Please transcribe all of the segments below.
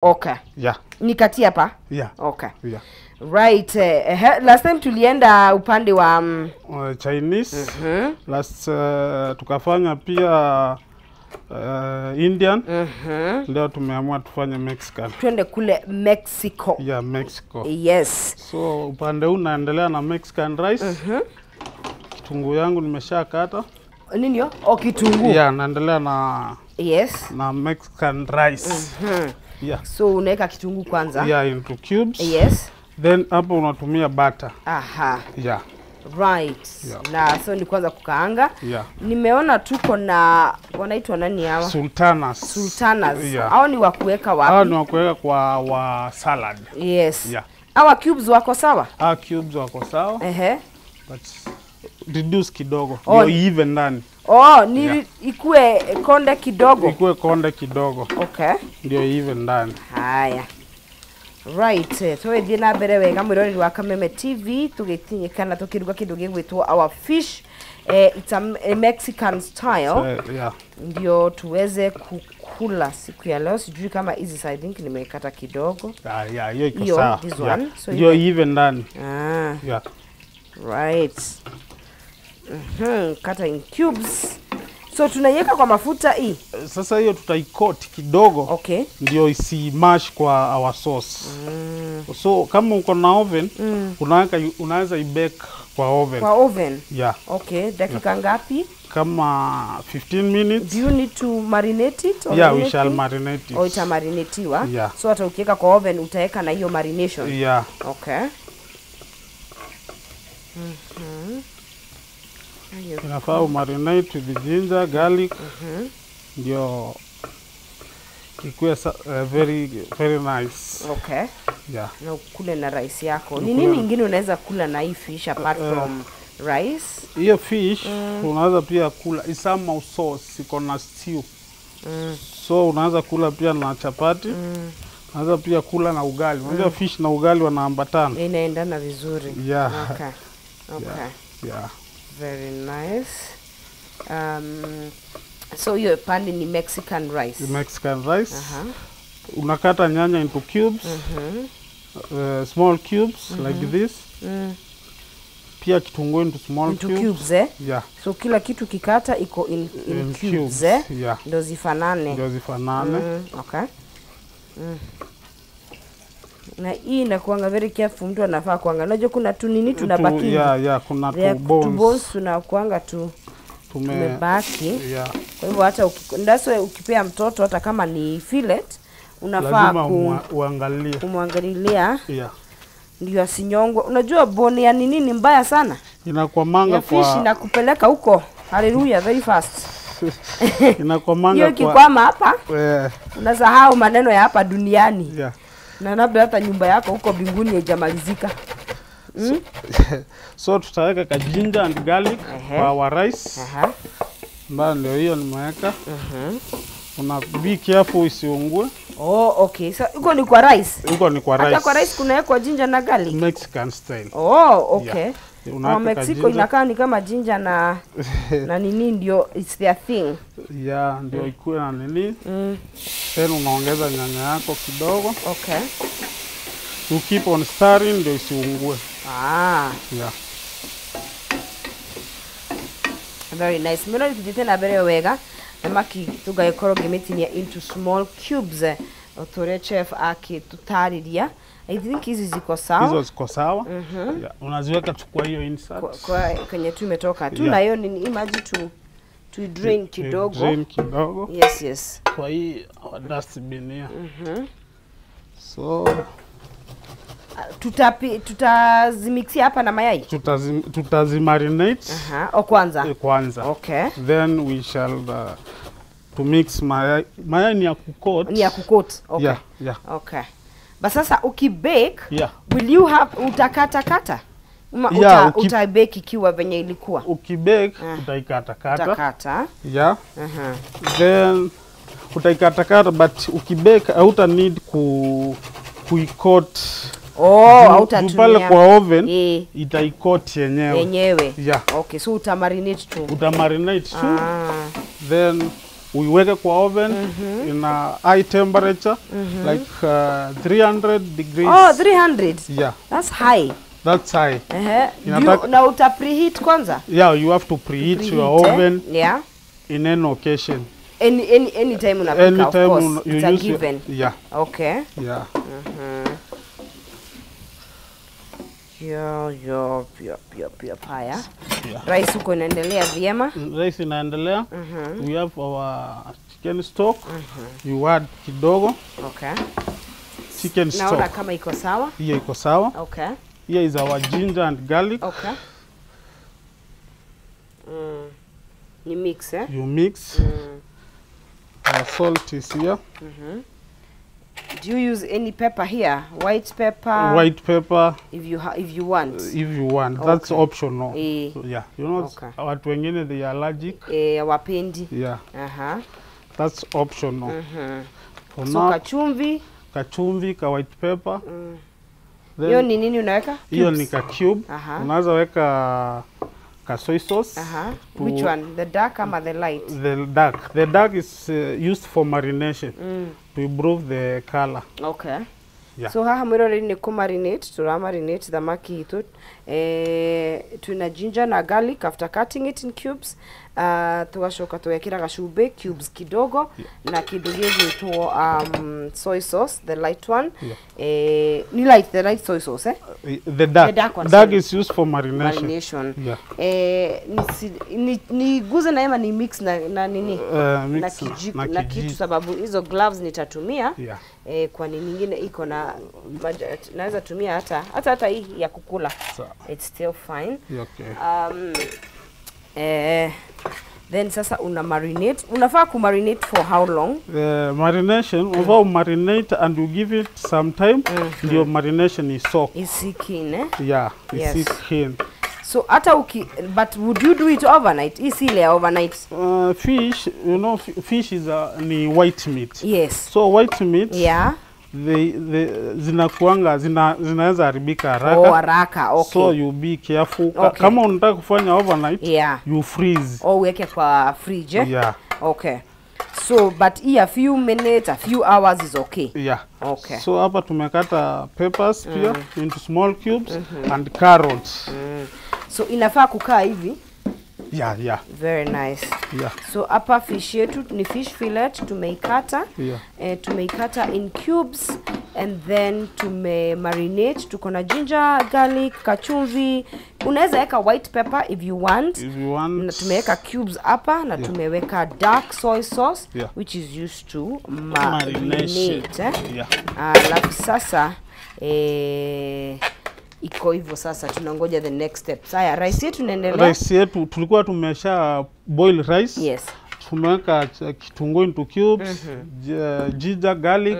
Okay. Yeah. Ni kati hapa? Yeah. Okay. Yeah. Right. Last time tulienda upande wa Chinese. Last tukafanya pia Indian. Leo tumeamua tufanye Mexican. Twende kule Mexico. Yeah, Mexico. Yes. So upande huu naendelea na Mexican rice. Kitunguu yangu nimeshakata. Nini hiyo? Kitunguu. Yeah, naendelea na na Mexican rice. Yeah. So unaweka kitunguu kwanza? Yeah, into cubes. Yes. Then hapo unatumia butter. Aha. Yeah. Right. Yeah. Na so ni kwanza kukaanga. Yeah. Nimeona tuko na wanaitwa nani hawa? Sultanas. Sultanas. Yeah. Hao ni wa kuweka wapi? Hao ni wa kuweka kwa wa salad. Yes. Yeah. Hawa cubes wako sawa? Cubes wako sawa. But reduce kidogo. Ndio even ndani. Ni ikue konde kidogo. Ikue konde kidogo. Okay. Ndio even ndani. Haya. Right. So edina mbere wega mwirori wa Kameme TV tugitinyikana tukiruga kindu gigwitwo our fish. It's a Mexican style. Yeah. Ndio tuweze kukula siku ya leo. Sijui kama hizi side link nimekata kidogo. Yeah, hiyo iko sawa. This one. So ndio even ndani. Yeah. Right. Kata in cubes. So tunaiweka kwa mafuta hii. Sasa hiyo tutaikot kidogo. Okay. Ndio isimash kwa our sauce. So kama uko na oven, unaweza ibake kwa oven. Kwa oven? Yeah. Okay, dakika ngapi? Kama 15 minutes. Do you need to marinate it? Yeah, we shall marinate it. Itamarinatiwa? Yeah. So hata ukiweka kwa oven utaweka na hiyo marination? Yeah. Okay. Inafaa marinate with ginger, garlic. Ndio ikuwe very nice. Okay. Yeah. Na ukule na rice yako. Ni nini ingine unaweza kula na hii fish apart from rice? Hiyo fish unaweza pia kula isama sauce iko na stew. So unaweza kula pia na chapati. Unaweza pia kula na ugali. Unajua fish na ugali wanaambatana. Inaendana vizuri. Yeah. Okay. Okay. Yeah. Very nice. So hiyo pande ni Mexican rice. Mexican rice. Unakata nyanya into cubes. Small cubes like this. Pia kitunguu into small cubes. Yeah. So kila kitu kikata iko in cubes. Yeah. Ndio zifanane. Okay. Na hii inakuanga very careful, mtu anafaa kuanga. Unajua kuna tu nini tunabaki. Yeah, kuna tu bones tunakuanga tu tumebaki. Yeah. Kwa hivyo hata ukipea mtoto hata kama ni fillet unafaa kumwangalilia. Yeah. Ndio asinyongwe. Unajua bone ya nini ni mbaya sana. Inakwamanga kwa fish inakupeleka huko. Hallelujah, very fast. Inakwamanga hiyo kikwama hapa. Unasahau maneno ya hapa duniani. Yeah. Na labda hata nyumba yako huko mbinguni haijamalizika. So tutaweka ka ginger and garlic kwa our rice. Mbona ndio hiyo nimeweka. Una be careful isiungue. Okay. So huko ni kwa rice. Huko ni kwa rice. Hata kwa rice kunawekwa ginger na garlic. Mexican style. Okay. Yeah. Kwa Mexico inakaa ni kama ginger na nini ndio it's their thing. Yeah, ndio ikuwe na nini. Then unaongeza nyanya yako kidogo. Okay. You keep on stirring ndio isiungue. Yeah. Very nice. Meno tujitena bere wega. Namaki tugayekoro gemetinia into small cubes. Otore chef akitutariria. I think hizi ziko sawa. Hizo ziko sawa. Yeah. Unaziweka chukua hiyo insert. Kwenye tu imetoka tu. Na hiyo ni imagine to drain kidogo. Drain kidogo. Yes. Kwa hii dustbin here. So tutazimixia hapa na mayai. Tutazimarinate. Kwanza. Okay. Then we shall to mix mayai. Mayai ni ya kukot. Okay. Yeah. Okay. But sasa ukibake, will you utakata? Utabake ikiwa venye ilikuwa. Ukibake utaikata. Yeah. Then utaikata but ukibake hauta need kuikot. Hautatumia. Pale kwa oven itaikot yenyewe. Yeah. Okay, so utamarinate tu. Then uiweke kwa oven in a high temperature like 300 degrees. Oh, 300. Yeah, That's high. that's high. Na uta preheat kwanza? Yeah, you have to preheat your oven yeah, in any occasion. Any time unapika, of course. You it's a use given. Yeah. Okay. Yeah. Yup. Haya. Yeah. Rice uko inaendelea vyema. Rice inaendelea. We have our chicken stock. You add kidogo. Okay. Chicken stock. Naona kama iko sawa. Hiyo iko sawa. Okay. Here is our ginger and garlic. Okay. You mix, eh? You mix. Our salt is here. Do you use any pepper here? White pepper? White pepper. If you want. If you want. That's optional. So, yeah. You know, watu wengine they are allergic. Wapendi. Yeah. Aha. That's optional. So kachumvi. Kachumvi, ka white pepper. Hiyo ni nini unaweka? Hiyo ni ka cube. Unaweza weka ka soy sauce. Which one? The dark or the light? The dark. The dark is used for marination to improve the color. Okay. Yeah. So haha mwirore ni kumarinate, marinate thamaki itu. Tuna ginger na garlic after cutting it in cubes. Tugashoka tuwekira gacumbi cubes kidogo na kindu gitwo soy sauce, the light one. Ni light, the light soy sauce, eh? The dark. The dark one, dark is used for marination. Yeah. Ni guze na ema ni mix na nini? Mix na kitu sababu hizo gloves nitatumia. Yeah. Kwa nini nyingine iko na naweza tumia hata hii ya kukula. So, it's still fine. Okay. Then sasa una marinate. Unafaa ku marinate for how long? The marination, although marinate and you give it some time, your marination is soaked. Is keen, eh? Yeah, it's keen. So but would you do it overnight? Is ile overnight? Fish, you know, fish is ni white meat. Yes. So white meat, yeah, zinaweza haribika haraka. Haraka, okay. So you be careful. Okay. Kama unataka kufanya overnight, yeah, you freeze. Uweke kwa fridge, eh? Yeah. Okay. So but a few minutes, a few hours is okay. Yeah. Okay. So hapa tumekata peppers pia into small cubes and carrots. So inafaa kukaa hivi. Yeah. Very nice. Yeah. So hapa fish yetu ni fish fillet tumeikata. Yeah. Tumeikata in cubes and then marinate. Tuko na ginger, garlic, kachumvi. Unaweza weka white pepper if you want. Na tumeweka cubes hapa na tumeweka dark soy sauce, which is used to marinate. Yeah. Alafu sasa iko hivyo sasa tunangoja the next step. Haya, rice yetu inaendelea. Rice yetu tulikuwa tumesha boil rice. Yes. Tumeweka kitunguu into cubes, ginger, garlic,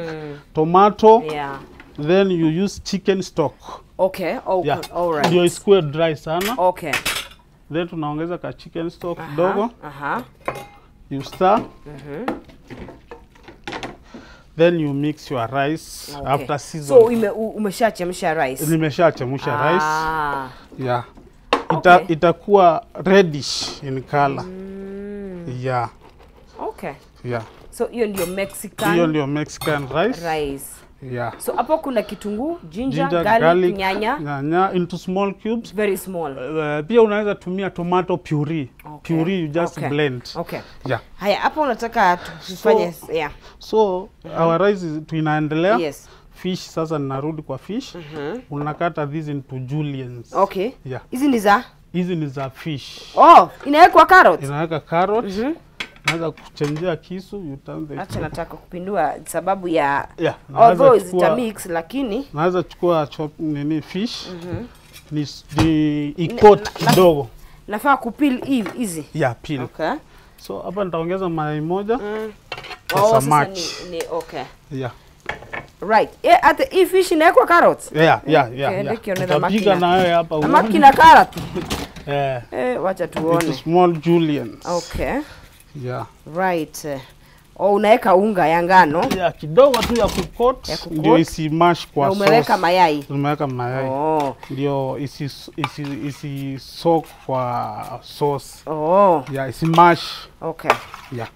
tomato. Yeah. Then you use chicken stock. Okay. Yeah. All right. Ndio isikuwe dry sana. Okay. Then tunaongeza ka chicken stock kidogo. You stir. Then you mix your rice after season. So umeshachemsha rice? Nimeshachemsha rice. Yeah. Itakuwa reddish in color. Yeah. Okay. Yeah. So hiyo ndio Mexican rice. Yeah. So hapo kuna kitunguu, ginger, garlic, nyanya into small cubes. Very small. Pia unaweza tumia tomato puree. Okay. Puree you just blend. Okay. Yeah. Haya, hapo unataka tufanye So our rice tunaendelea. Yes. Fish sasa ninarudi kwa fish. Unakata these into juliennes. Okay. Yeah. Hizi ni za fish. Oh, inawekwa carrot. Inaweka carrot. Naweza kuchenjea kisu, acha nataka kupindua sababu ya although is a mix lakini naweza chukua fish ni coat kidogo. Nafaa kupeel hizi. Yeah, peel. Okay. So hapa nitaongeza mayai moja. Samaki. Okay. Yeah. Right. At hii fish inawekwa carrots. Yeah. Tutapiga nayo hapa. Samaki na carrot. Wacha tuone. It's small juliennes. Okay. Yeah. Right. Unaweka unga ya ngano. Yeah, kidogo tu ya kukot ndio isimash kwa sauce. Umeweka mayai. Umeweka mayai. Ndio isi soak kwa sauce. Yeah, isimash. Okay. Yeah.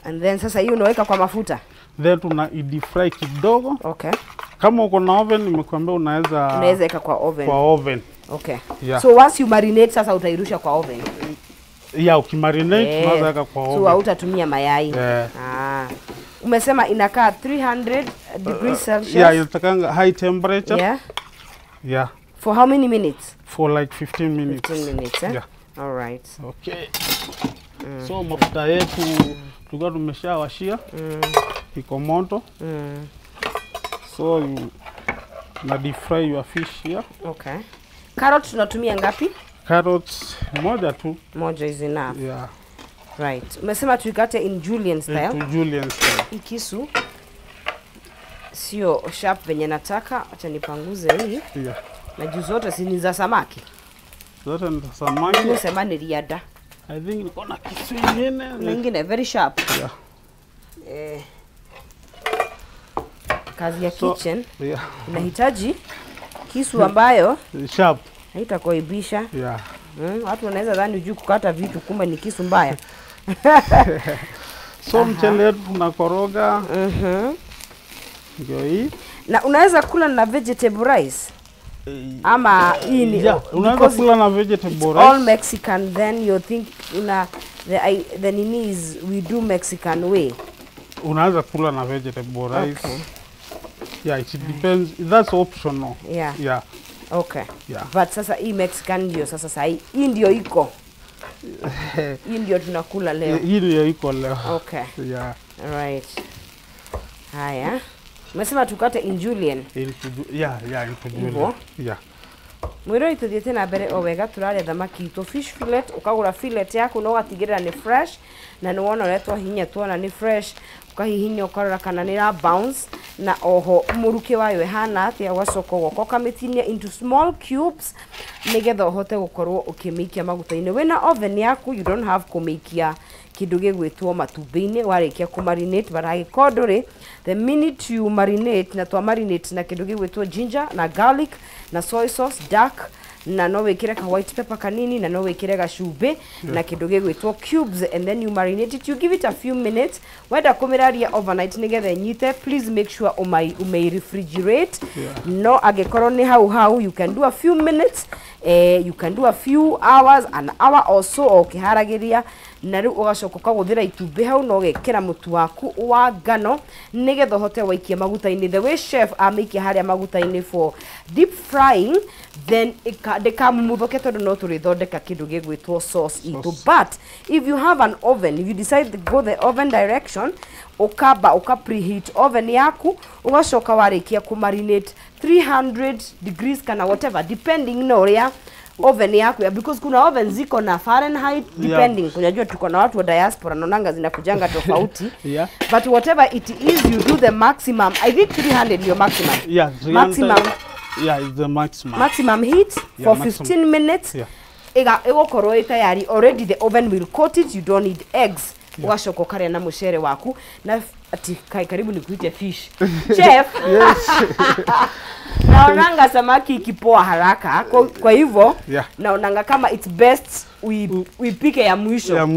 And then sasa hii unaweka kwa mafuta. Then tuna deep fry kidogo. Okay. Kama uko na oven nimekuambia unaweza weka kwa oven. Kwa oven. Okay. Yeah. So once you marinate sasa utairusha kwa oven. Yeah, ukimarinate unaweza weka kwa oven. So hautatumia mayai. Yeah. Umesema inakaa 300 degrees Celsius. Yeah, inatakanga high temperature. Yeah. Yeah. For how many minutes? For like 15 minutes. 15 minutes, eh? Yeah. All right. Okay. So mafuta yetu tulikuwa tumeshawashia. Iko moto. So you na deep fry your fish here. Okay. Carrot tunatumia ngapi? Carrots moja tu. Moja is enough. Yeah. Right. Umesema tuikate in julienne style. In julienne style. Hii kisu sio sharp venye nataka. Acha nipanguze hii. Yeah. Na juu zote si ni za samaki. Zote ni za samaki. Unasema ni riada. I think niko na kisu ingine. Nyingine very sharp. Yeah. Kazi ya kitchen yeah, inahitaji kisu ambayo sharp haitakoibisha. Yeah. Watu wanaweza dhani hujui kukata vitu, kumbe ni kisu mbaya. So mchele wetu tunakoroga. Ndio hii. Na unaweza kula na vegetable rice. Ama hii ni unaweza kula na vegetable rice. All Mexican, then you think the nini is we do Mexican way. Unaweza kula na vegetable rice. Okay. Yeah, it depends. That's optional. Yeah. Yeah. Okay. Yeah. But sasa hii Mexican ndio sasa hii ndio iko. Hii ndio tunakula leo. Hii ndio iko leo. Okay. Yeah. Right. Haya. Umesema tukate in julienne. In julienne. Yeah. Mwiro ituthiete na mbere o wega turaria thamaki itu fish fillet, ukagura fillet yaku no gatigirira ni fresh na ni wona uretwo hinya tuona ni fresh, ukahihinya ukarora kana ni ra bounce na oho muruke wayo hana atia wacoka goko kamitinia into small cubes nigetha uhote gukorwo ukimikia maguta-ini. Wena oven yaku you don't have kumikia kindu gigwitwo matumbĩ-inĩ warikia ku marinate baragĩkondũrĩ. The minute you marinate na twa marinate na kindu gigwitwo ginger na garlic na soy sauce dark na no wikire ka white pepper kanini na no wikire gacumbĩ na kindu gigwitwo cubes, and then you marinate it, you give it a few minutes. Wenda kumiraria overnight nigetha nyite, please make sure umei refrigerate. No agikorwo ni hau you can do a few minutes, you can do a few hours, an hour or so okiharagiria na riu ugacoka ukaguthira itumbĩ hau no gekira mutu waku wa ngano nigetha hote waikia maguta-ini. The way chef amaikia haria maguta-ini for deep frying, then ndikamumuthoke tondu no turithondeka kindu gigwitwo sauce itu. But if you have an oven, if you decide to go the oven direction, uka preheat oven yaku ugacoka warikia ku marinate 300 degrees kana whatever depending no ria oven yaku ya, because kuna oven ziko na Fahrenheit depending. Unajua tuko na watu wa diaspora naonanga zinakujanga tofauti. Yeah. But whatever it is, you do the maximum. I think 300 your maximum. Yeah, 300. Maximum. Yeah, it's the maximum. Maximum heat for 15 minutes. Yeah. Igokorwo tayari. Already the oven will coat it. You don't need eggs. Ugacoka ukaria na mucere waku na ati karibu nikuite fish. Chef. Yes. Naonanga samaki ikipoa haraka kwa hivyo naonanga kama it's best uipike ya mwisho.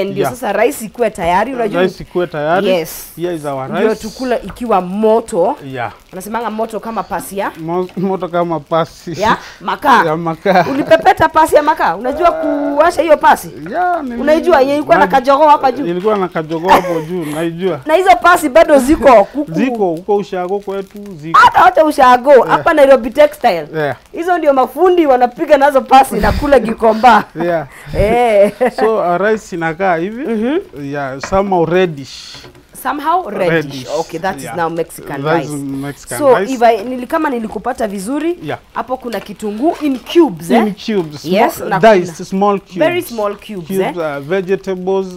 Ndio sasa rice ikuwe tayari, unajua rice ikuwe tayari. Yes. Here is our rice. Ndio tukula ikiwa moto. Yeah. Unasemanga moto kama pasi ya? Moto kama pasi. Ya makaa. Ya makaa. Ulipepeta pasi ya makaa. Unajua kuwasha hiyo pasi? Yeah, unajua ilikuwa na kajogoo hapa juu. Ilikuwa na kajogoo hapo juu, naijua. Na hizo pasi bado ziko kuku. Ziko huko ushago kwetu ziko. Hata ushago hapa Nairobi Textile. Hizo ndio mafundi wanapiga nazo pasi na kula Gikomba. Yeah. So rice inakaa hivi. Yeah, somehow reddish. Somehow reddish. Okay, that is now Mexican rice. Mexican so rice. Kama nilikupata vizuri, hapo kuna kitunguu in cubes. In cubes. Yes, diced small cubes. Very small cubes. Vegetables.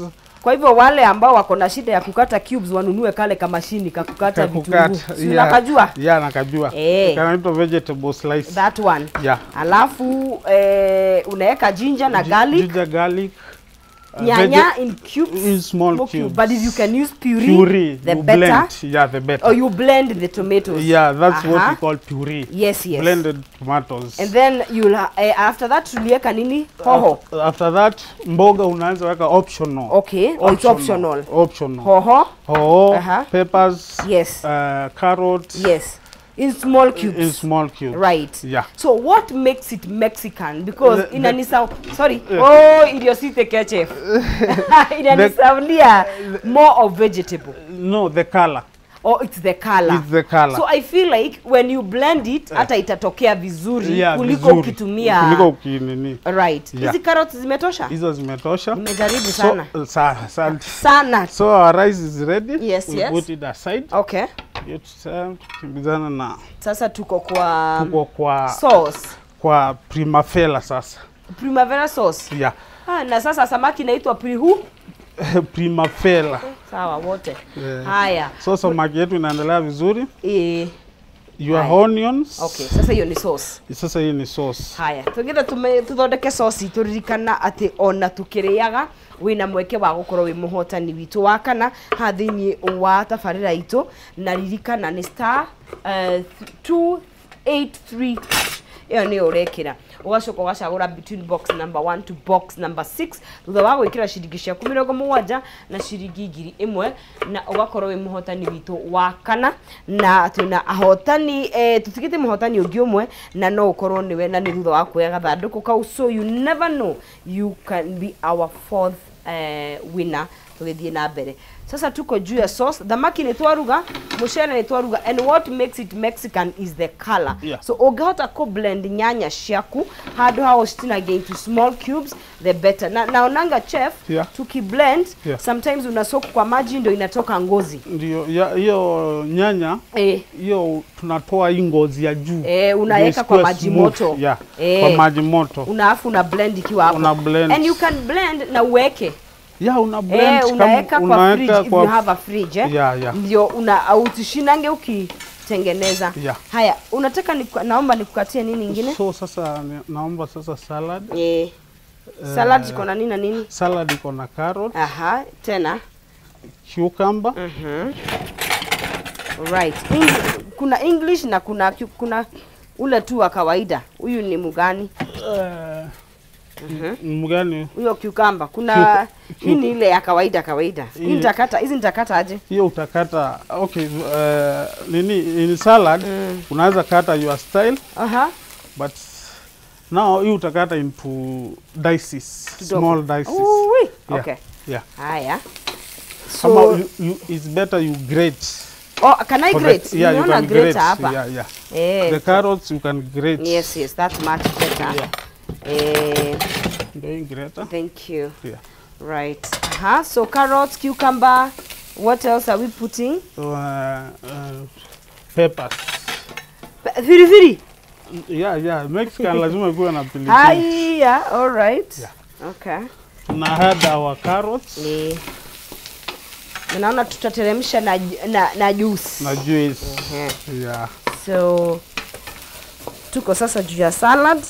Kwa hivyo wale ambao wako na shida ya kukata cubes wanunue kale kama mashini kakukata vitunguu. Unakajua? Yeah, nakajua. Kanaitwa vegetable slice. That one. Yeah. Alafu unaweka ginger na garlic. Ginger, garlic. Nyanya in cubes. In small cubes. But if you can use puree, the better. Blend. Yeah, the better. Or you blend the tomatoes. Yeah, that's what we call puree. Yes, yes. Blended tomatoes. And then you'll after that tulieka nini? Hoho. After that mboga unaanza weka optional. Okay, it's optional. Optional. Hoho. Peppers. Yes. Carrots. Yes. In small cubes. In small cubes. Right. Yeah. So what makes it Mexican? Because sorry. Oh, idiosite ketchup. Inanisaulia more of vegetable. No, the color. Oh, it's the color. It's the color. So I feel like when you blend it, hata itatokea vizuri kuliko ukitumia. Kuliko ukinini. Right. Hizi carrots zimetosha? Hizo zimetosha. Nimejaribu sana. Sana. So our rice is ready. Yes, we put it aside. Okay. Kimbizana na. Sasa tuko kwa sauce. Kwa primavera sasa. Primavera sauce. Yeah. Na sasa samaki inaitwa prihu? Primavera. Sawa wote. Haya. So samaki yetu inaendelea vizuri. Your onions. Okay, sasa hiyo ni sauce. Sasa hiyo ni sauce. Haya, tugira tuthondeke sauce turirikana ati ona tukiriaga wina mweke wa gukorwo wi muhotani witu wa kana ha thiini wa tabarira itu na ririkana ni star 283 iyo ni urekira ugacoka ugacagura between box number 1 to box number 6 thutha wa gwikira ciringi ciaku 70 na ciringi 1000 na ugakorwo wi muhotani witu wa kana na tuna ahotani tutigite muhotani ungi umwe na no ukorwo niwe na ni thutha wa kuya gathanduku kau so you never know you can be our fourth winner tugithie na mbere sasa tuko juu ya sauce thamaki ni twaruga mucere ni twaruga and what makes it Mexican is the color so ungehota ku blend nyanya ciaku handu ha citinage into small cubes the better na onanga chef tuki blend sometimes unasoku kwa maji ndio inatoka ngozi ndio hiyo nyanya hiyo tunatoa hii ngozi ya juu unaweka kwa maji moto kwa maji moto una blend ikiwa hapo and you can blend na uweke una blend unaweka kwa fridge if you have a fridge ndio utishinange ukitengeneza haya unataka naomba nikukatie nini nyingine so sasa naomba sasa salad salad iko na nini na nini salad iko na carrot tena cucumber right kuna English na kuna ule tu wa kawaida huyu ni mgani mgani huyo cucumber kuna nini ile ya kawaida hizi nitakata aje hiyo utakata okay nini in salad unaweza kata your style but now hiyo utakata into dices small dices okay haya so it's better you grate can I grate you can grate hapa the carrots you can grate yes that's much better thank you right so carrots cucumber what else are we putting peppers Viri Mexican lazima kuwe na pilipili all right okay na add our carrots naona tutateremsha na juice so tuko sasa juu ya salad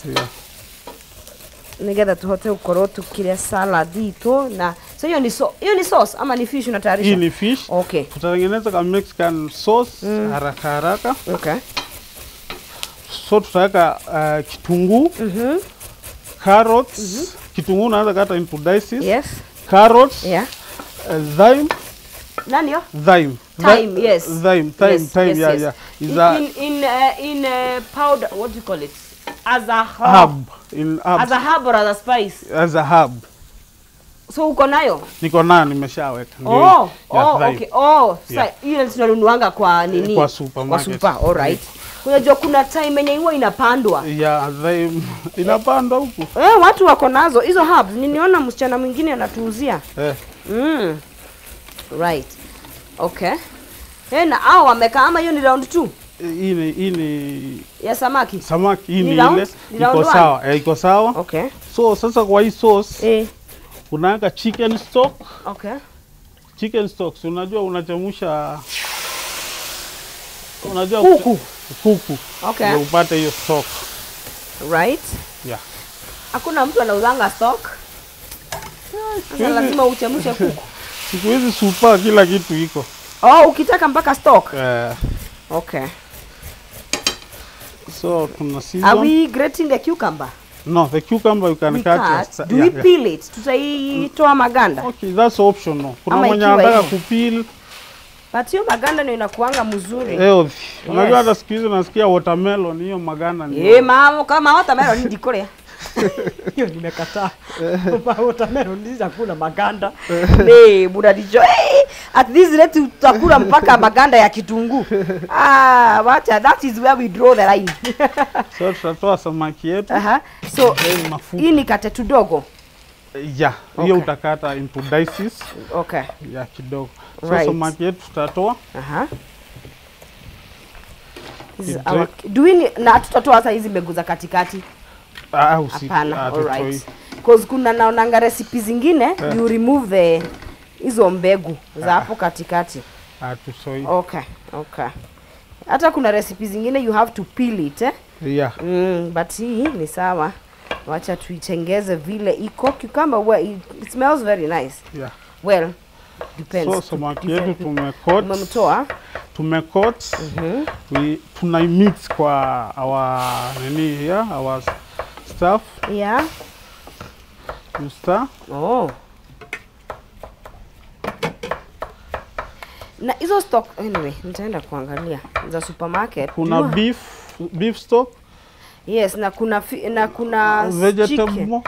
nigetha tuhote ukorwo tukiria salad ito na so hiyo ni sauce ama ni fish unatayarisha hii ni fish okay tutatengeneza kama Mexican sauce haraka okay so tutaweka kitunguu carrots kitunguu unaanza kata into dices carrots thyme nanio thyme yes thyme in powder what do you call it as a herb as a herb or as a spice as a herb so uko nayo niko nayo nimeshaweka okay sasa ile tunanunuanga kwa nini kwa supermarket all right unajua kuna time yenye huwa inapandwa thyme inapandwa huko watu wako nazo hizo herbs niniona msichana mwingine anatuuzia right okay na hao wamekaa ama hiyo ni round 2 hii ni ya samaki hii ni ile iko sawa okay so sasa kwa hii sauce unaweka chicken stock chicken stocks unajua unachemusha kuku okay upate hiyo stock right hakuna mtu anauzanga stock Sasa lazima uchemshe kuku. Siku hizi super kila kitu iko. Oh, ukitaka mpaka stock. Okay. So tuna season. Are we grating the cucumber? No, the cucumber you can cut. Do we peel it? Tutaitoa maganda. Okay, that's optional. Kuna Ama mwenye ikiwa anataka hivyo. kupeel. But hiyo maganda ndio inakuanga mzuri. Healthy. Unajua hata siku hizi nasikia watermelon hiyo maganda ni. Mama kama watermelon ndi kule. Hiyo nimekataa. Watermelon ndi chakula maganda. Buda dijo. At this rate tutakula mpaka maganda ya kitunguu. Wacha, that is where we draw the line. So tutatoa samaki yetu. So hii ni kate tudogo. Yeah, hiyo utakata into dices. Okay. Ya kidogo. So samaki yetu tutatoa. Na tutatoa hata hizi mbegu za katikati. Hapana, alright. Because kuna naonanga recipe zingine you remove hizo mbegu za hapo katikati. Hatusoi. Okay. Hata kuna recipe zingine you have to peel it, Yeah. But hii ni sawa. Wacha tuitengeze vile iko. Cucumber it smells very nice. Yeah. Well, depends. So samaki yetu tumekot. Umemtoa? Tumekot. Tunai mix kwa our our stuff. Yeah. You stir. Oh. Na hizo stock anyway, nitaenda kuangalia za supermarket. Kuna beef stock. Yes, na kuna vegetable. Chicken.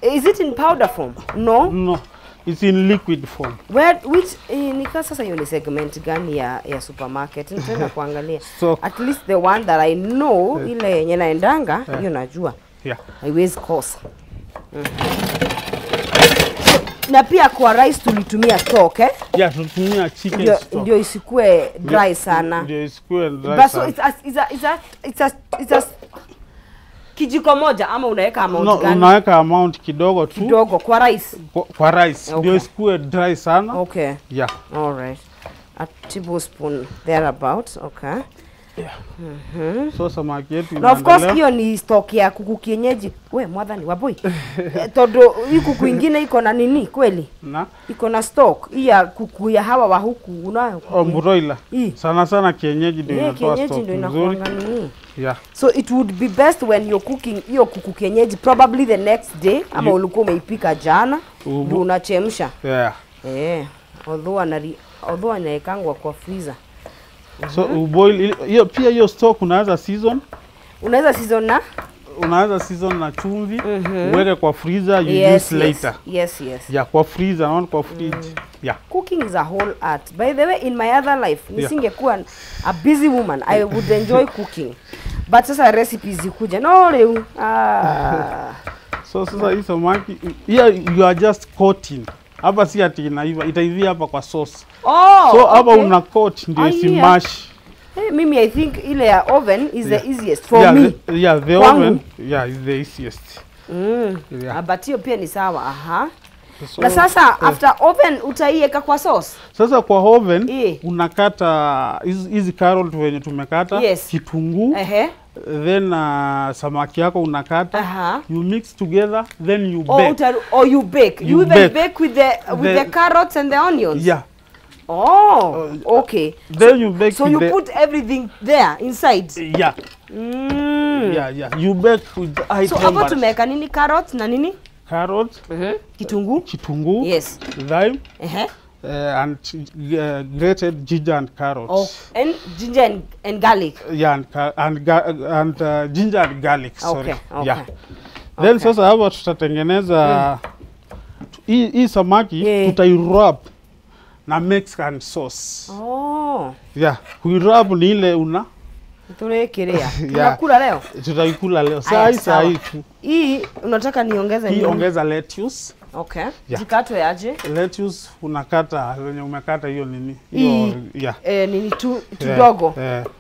Is it in powder form? No. It's in liquid form. Which nika sasa hiyo ni segment gani ya supermarket? Nitaenda kuangalia. At least the one that I know ile yenye naendanga, hiyo najua. Yeah. Haiwezi kosa. Na pia kwa rice tulitumia stock, Yeah, tulitumia chicken stock. Ndio isikue dry sana. Ndio isikue dry But sana. So it's a kijiko moja ama unaweka amount gani? Unaweka amount kidogo tu. Kidogo kwa rice. Kwa rice. Ndio isikue dry sana. Okay. Yeah. All right. A tablespoon thereabout. Okay. Yeah. So samaki yetu na of course hiyo ni stock ya kuku kienyeji. We mwadhani waboi. Todo hii kuku ingine iko na nini kweli? Iko na stock. Hii ya kuku ya hawa wa huku unayo. Broiler. Sana kienyeji ndio inatoa stock. Kienyeji ndio inakuanga nini? Yeah. So it would be best when you're cooking hiyo kuku kienyeji probably the next day ama ulikuwa umeipika jana ndio unachemsha. Yeah. Although anaekangwa kwa freezer. So uboil hiyo stock unaweza season. Unaweza season na chumvi, uweke kwa freezer, you use later. Yes. Yeah, kwa freezer, not kwa fridge. Yeah. Cooking is a whole art. By the way, in my other life, nisingekuwa a busy woman, I would enjoy cooking. But sasa recipes zikuja. No leo. So sasa hii samaki, you are just coating. Hapa si ati inaiva, itaivia hapa kwa sauce. So hapa una coat ndio isimash. Mimi I think ile ya oven is the easiest for me. The oven is the easiest. But hiyo pia ni sawa. So, na sasa after oven utaiweka kwa sauce. Sasa kwa oven unakata hizi carrot wenye tumekata, kitunguu. Then samaki yako unakata, you mix together, then you bake. You bake. You even bake with the carrots and the onions. Yeah. Okay. Then you bake. So you put everything there inside. Yeah. You bake with high temperature. So hapa tumeweka nini? Carrots na nini? Carrots. Kitunguu. Yes. Lime. And grated ginger and carrots. And ginger and garlic. Yeah, and ginger and garlic. Sorry. Okay. Yeah. Then sasa hapa tutatengeneza hii samaki tutairub na Mexican sauce. Yeah, kuirub ni ile tunaekelea. Tunakula leo. Tutaikula leo. Saa hii tu. Hii unataka niongeze nini? Ongeza lettuce. Okay. Zikatwe aje? Lettuce unakata wenye umekata hiyo nini? Hiyo nini tudogo.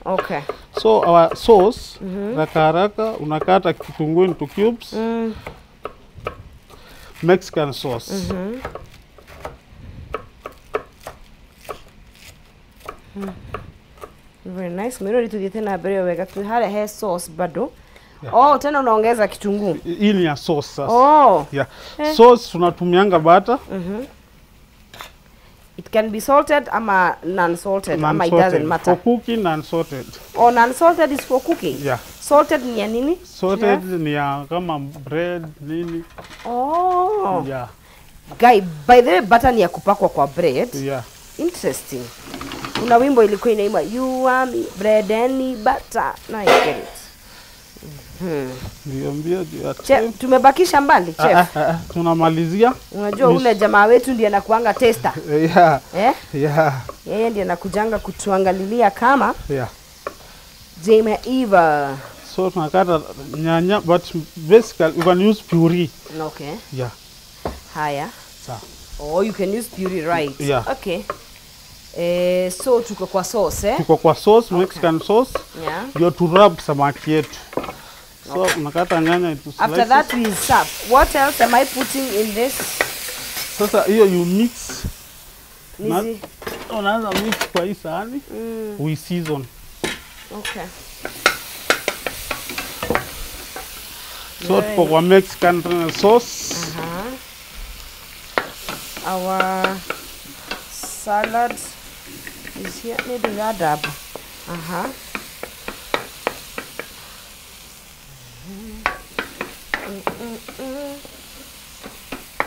Okay. So our sauce haraka unakata kitunguu into cubes. Mexican sauce. Very nice. Mero tujete na bere wega tu hale sauce bado. Yeah. Oh, tena unaongeza kitunguu. Hii ni ya sauce sasa. Oh. Yeah. Sauce tunatumianga butter. It can be salted ama non-salted ama it doesn't matter. For cooking, non-salted. Oh, non-salted is for cooking? Yeah. Salted ni ya nini? Salted ni ya kama bread, nini. Oh. Yeah. Guy, by the way, butter ni ya kupakwa kwa bread. Yeah. Interesting. Kuna wimbo ilikuwa inaimba you are me bread and butter. No, I get it. Chef, tumebakisha mbali chef. Tunamalizia. Unajua ule jamaa wetu ndiye anakuanga tester. Yeah. Yeah. Yeye ndiye anakujanga kutuangalilia kama Eva. So tunakata nyanya, but basically you can use puree. Okay. Yeah. Haya. Sawa. Oh, you can use puree, right? Yeah. Okay. So tuko kwa sauce, Tuko kwa sauce, Mexican sauce. Yeah. Ndio tu rub samaki yetu. So unakata nyanya into slices. After that we serve. What else am I putting in this? Sasa hiyo you mix. Unaanza mix kwa hii sahani. We season. Okay. So tuko kwa Mexican sauce. Our salad is here. Maybe that up.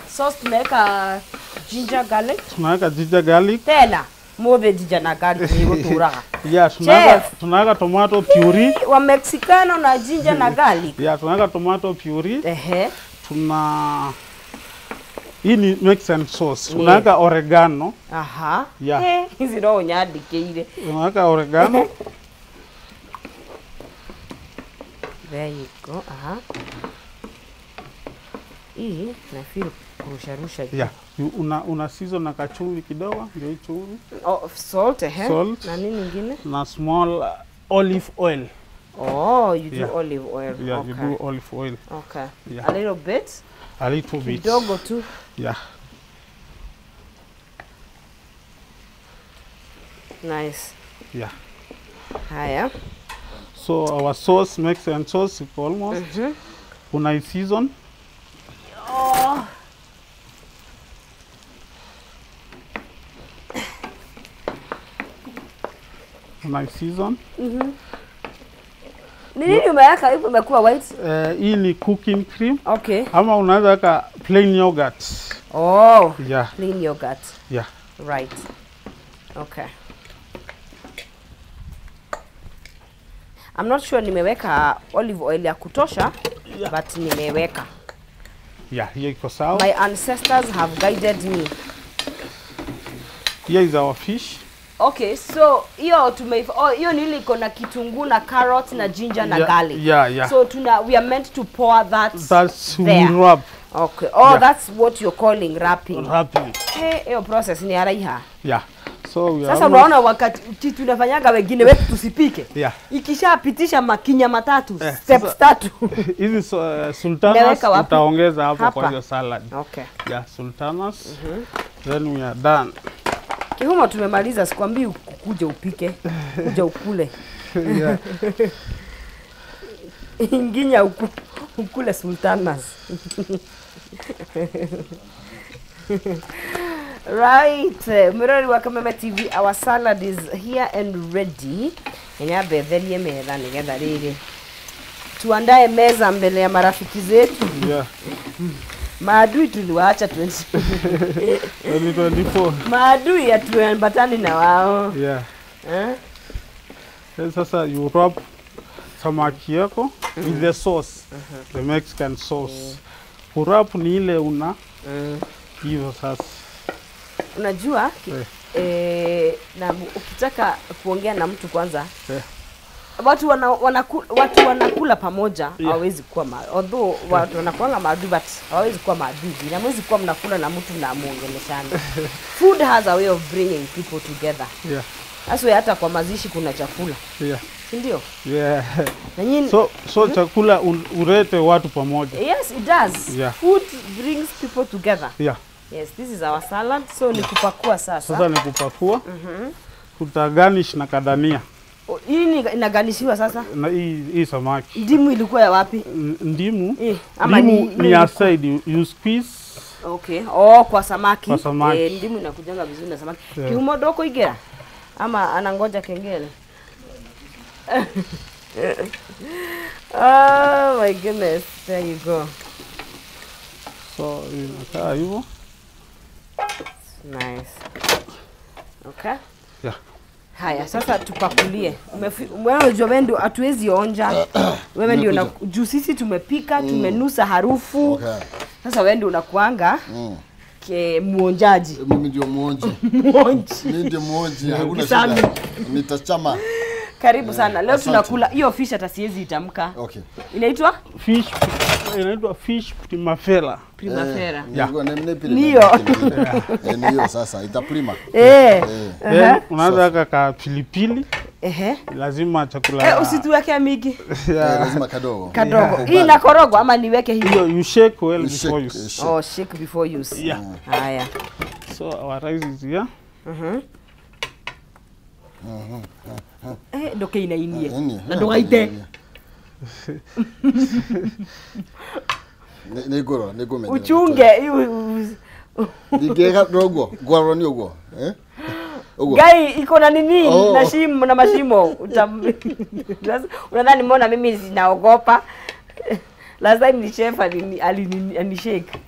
Sauce tunaweka ginger garlic. Tunaweka ginger garlic. Tena move ginger na garlic hivyo turaga. Yeah, tunaweka tomato puree. Wa Mexicano na ginger na garlic. Yeah, tunaweka tomato puree. Tuna hii ni Mexican sauce. Tunaweka oregano. Yeah. Hizi roho nyandikeire. Tunaweka oregano. There you go. Hii na feel kurusha. Yeah. Una season na kachumvi kidogo, ndio hii chumvi. Oh, salt, Salt. Na nini nyingine? Na small olive oil. Oh, you do olive oil. Yeah, okay. You do olive oil. Okay. Yeah. A little bit. A little bit. Kidogo tu. Yeah. Nice. Yeah. Haya. So our sauce, Mexican sauce, is almost. Una season. Oh. Una season. Nini umeweka hivi imekuwa white? Hii ni cooking cream. Okay. Ama unaweza weka plain yogurt. Oh. Yeah. Plain yogurt. Yeah. Right. Okay. I'm not sure nimeweka olive oil ya kutosha, but nimeweka. Yeah, hiyo iko sawa. My ancestors have guided me. Here is our fish. Okay, so hiyo hiyo nili iko na kitunguu na carrot na ginger na garlic. Yeah. So we are meant to pour that. That's there. we wrap. Okay. Oh, yeah. That's what you're calling wrapping. Wrapping. Hiyo process ni haraiha. Yeah. So we sasa unaona wakati tunafanyaga wengine wetu tusipike. Yeah. Ikishapitisha makinya matatu, steps tatu. Hizi sultanas utaongeza hapo kwa hiyo salad. Okay. Yeah, sultanas. Then we are done. Kihuma tumemaliza, sikwambii kuja upike, kuja ukule. Yeah. Inginya ukule sultanas. Right, Mirori wa Kameme TV, our salad is here and ready. Nyabetherie metha nigetha riri tuandae meza mbele ya marafiki zetu. Yeah. Maadui tuliwaacha 2024. Maadui hatuambatani na wao. Yeah. Sasa you wrap samaki yako with the sauce, the Mexican sauce. Wrap ni ile una hivyo sasa. Unajua na ukitaka kuongea na mtu kwanza, watu wanakula pamoja, hawezi kuwa although watu wanakuanga maadui, but hawezi kuwa maadui. Na mwezi kuwa mnakula na mtu na muongeleshana. Food has a way of bringing people together. Yeah. Aswe hata kwa mazishi kuna chakula. Yeah. Ndio? Yeah. Na nyinyi so chakula urete watu pamoja. Yes, it does. Yeah. Food brings people together. Yeah. Yes, this is our salad. So ni kupakua sasa. Sasa ni kupakua. Tuta garnish na kadania. Hii inaganishiwa sasa. Na hii samaki. Ndimu ilikuwa ya wapi? Ndimu. Ama ni aside you squeeze. Okay. Oh, kwa samaki. Kwa samaki. Ndimu inakujanga vizuri na samaki. Yeah. Kiumo doko igera. Ama anangoja kengele. Oh my goodness. There you go. So inakaa hivyo. Nice. Okay. Yeah. Haya, sasa tupakulie. Wewe unajua wewe ndio hatuwezi onja. Wewe ndio juu sisi tumepika, tumenusa harufu. Okay. Sasa wewe ndio unakuanga muonjaji. Mimi ndio muonji. Mimi ndio muonji. Hakuna shida. Nitachama. Karibu sana. Leo tunakula hiyo fish hata siwezi itamka. Okay. Inaitwa fish primavera. Primavera. Ndio. Ndio sasa itaprima. Unaanza kaka pilipili. Lazima chakula. Usituweke mingi. Lazima kadogo. Kadogo. Hii inakorogwa ama niweke hiyo? You shake well before you. Oh, shake before use. Yeah. Haya. So our rice is here. Ndoke inainie. Na ndogaite. Negoro. Uchunge. Nigeka dogo. Gwaro ni ugo. Gai iko na nini? Na shimo na mashimo. Unadhani mbona mimi sinaogopa? Last time ni chef alinishake.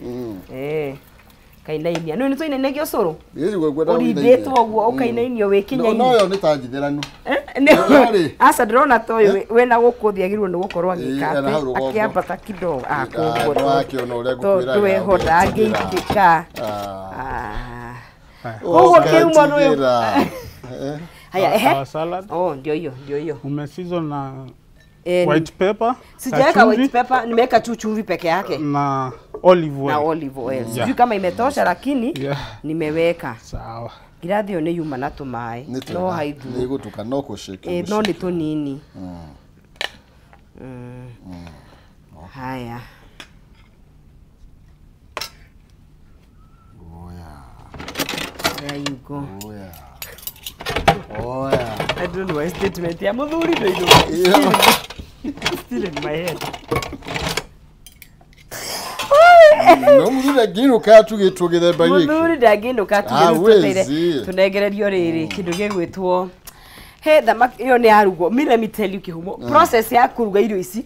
Kainainia. No nito inenegio soro. Yezi gwegweda uri deto ogwo ukainainio wikinya ini. No ni tanjitheranu. Asa drona toyo wena gukuthi agirwo ni gukorwo agikate akiambata kidogo akugoro. Twe hoda agikika. Ogo kiumo no. Haya salad. Oh ndio hiyo. Umeseason na white pepper. Sijaweka white pepper, nimeweka tu chumvi peke yake. Na olive oil. Sijui kama imetosha lakini nimeweka. Sawa. Girathio ni yuma na tumai. No haithu. Niko tukanoko shake. No ni tunini. Haya. There you go. Oh yeah. I don't know why statement ya muthuri ndo ido. Still in my head. No muthuri gino ka tugitugire bagiki. Muthuri ndagino ka tugitugire. Tunegererio riri kindu gigwitwo thamaki iyo ni arugo. Let me tell you kihumo. Process ya kuruga irio ici.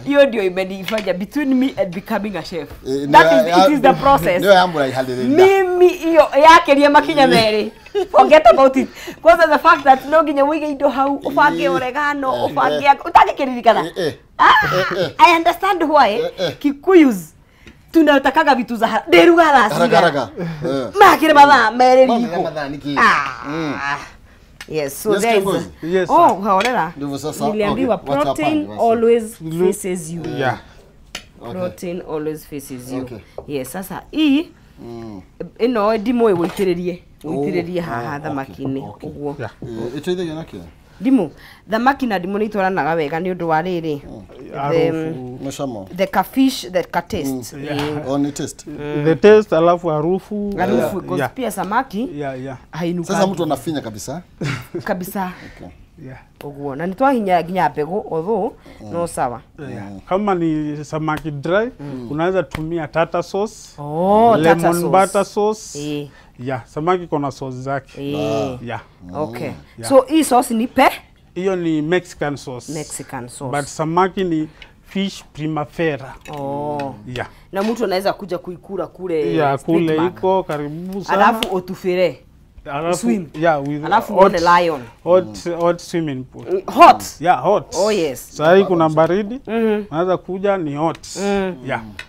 Iyo ndio imenifanya between me and becoming a chef. It is the process. Ndio yambura ihalire. Mimi iyo yakeria makinya meri. Forget about it. Because the fact that no ginya wige indo hau ufange oregano, ufange utakikiririkana. I understand why Kikuyus tunatakaga vitu za deruga haraka. Makire mathaa meri riko. Yes, so there is. Yes. Oh, haorera. Niliambiwa protein always faces you. Yeah. Protein always faces you. Yes, sasa hii ino ndimo witiririe haha thamaki-ini uguo. Iteithagia na kile. Ndimu thamaki na ndimu ni itwaranaga wega ni undu wa riri. The fish that ka taste. On taste. The taste alafu harufu. Because pia samaki hainuka. Sasa mtu anafinya kabisa. Kabisa. Uguo na nitwahinya ginya mbegu although no sawa. Kama ni samaki dry unaweza tumia tartar sauce. Lemon butter sauce. Samaki kona sauce zake. Okay. So hii sauce ni hiyo ni Mexican sauce. But samaki ni fish primavera. Na mtu anaweza kuja kuikura kule. Kule iko karibu sana. Alafu otufere. Swim. With alafu hot lion. Hot swimming pool. Hot. Hot. Oh yes. Sasa kuna baridi. Unaweza kuja ni hot.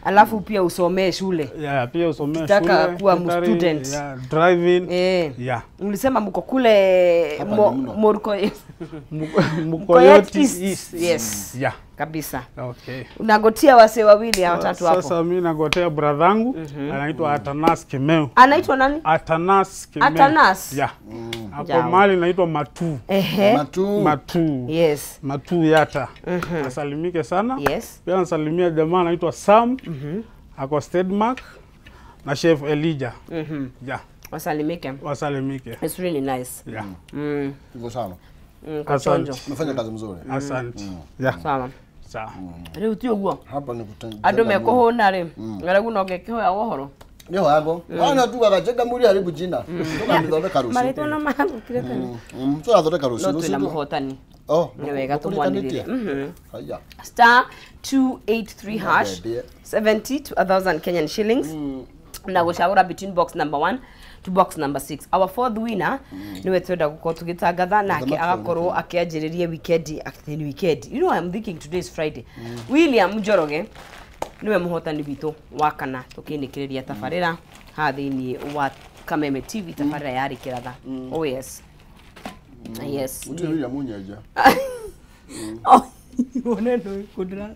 Alafu pia usomee shule. Pia usomee shule. Nataka kuwa student. Driving. Ulisema mko kule Mkoyoti. Yes. Kabisa. Okay. Unagotia wase wawili watatu hapo. Sasa mimi nagotea bradhangu anaitwa Atanas Kimeu. Anaitwa nani? Atanas Kimeu. Atanas. Hapo mali naitwa Matu. Matu. Yes. Matu Yata. Asalimike sana. Yes. Pia nasalimia jamaa anaitwa Sam. Ako Stedmark na Chef Elijah. Wasalimike. Wasalimike. It's really nice. Hivyo sana. Kachonjo. Umefanya kazi mzuri. Asante. Yeah. Sawa. Sawa. Riu ti uguo. Hapa ni kutengeneza. Andu mekuhuna ri. Ngaragu no gekihoya wohoro. Ndio hapo. Bana tu akacheka muri haribu jina. Ndoka nithondeka rucio. Marito na mahangu kire tene. So athondeka rucio. No tuna muhotani. Oh. Ni wega tumwanirire. Haya. Star 283 hash 70 to 1000 Kenyan shillings. Na gucagura between box number 1 to box number 6. Our fourth winner niwe twenda gukorwo tugitangatha nake agakorwo akianjiririe weekend acting weekend. You know, I'm thinking today is Friday. William Njoroge niwe muhotani bitu wa kana tukinikiriria tabarira ha thiini wa Kameme TV tabarira yari kiratha. Oh yes. Yes. Ndio ya munyeja. Oh, wone ndo kudra.